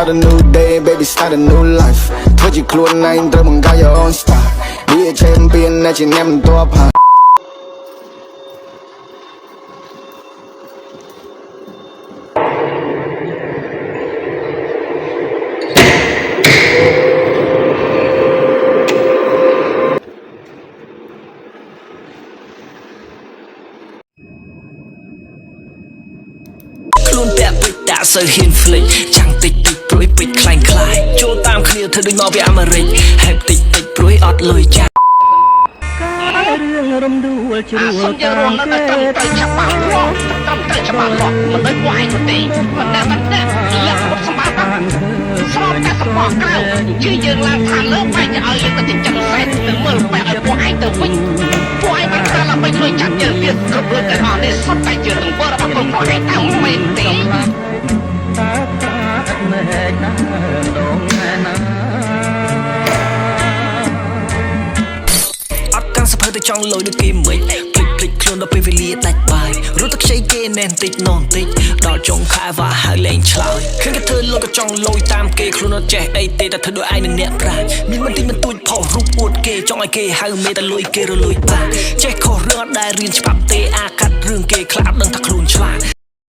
start a new day, baby, start a new life. Thôi chỉ luôn anh tôi bằng got your own style. Be a champion, that you never thought upon. ខ្លួនពាក់ពេជ្រដាក់សូវហ៊ានភ្លេចចាំងតិចតិចព្រួយពេជ្រខ្លាំងខ្លាយចូលតាមគ្នាធ្វើដូចមកពីអាមេរិកហេបតិចតិចព្រួយអត់លុយចារឿងរំដួលជ្រួលតាមគេទៅចាប់បានលោកតាមទៅចាប់បានលោកមិនដូចពួកឯងទេមិនតែមិនតែលក្ខណៈសម្បត្តិស្របតែសម្បត្តិក្រៅជឿយើងឡើងខាងលើបែរឲ្យយើងទៅចិញ្ចឹមសែនទៅមើលបែរឲ្យពួកឯងទៅវិញពួកឯងបានប្រើឡើងលុយចាប់យើងទៀតគ្រប់លុយទាំងអស់នេះសុទ្ធតែជាទង្វើរបស់ខ្លួនពួកឯងតាមមែនទេសភើទៅចង់លុយដូចគេមិនភ្លេចខ្លួនដល់ពេលវេលាដាច់បាយរត់ទៅខ្ចីគេណែនតិចនងតិចដល់ចុងខែវ៉ាហើយលែងឆ្លើយឃើញគេធ្វើលុយក៏ចង់លុយតាមគេខ្លួនអត់ចេះអីទេតែធ្វើដូចឯងនឹងអ្នកប្រាជ្ញមានមិនទីមិនទួចផុសរូបអួតគេចង់ឲ្យគេហៅមេតែលុយគេរលួយតាចេះខុសរឿងអត់ដែលរៀនច្បាប់ទេអាកាត់រឿងគេខ្លះដឹងថាខ្លួនឆ្លាត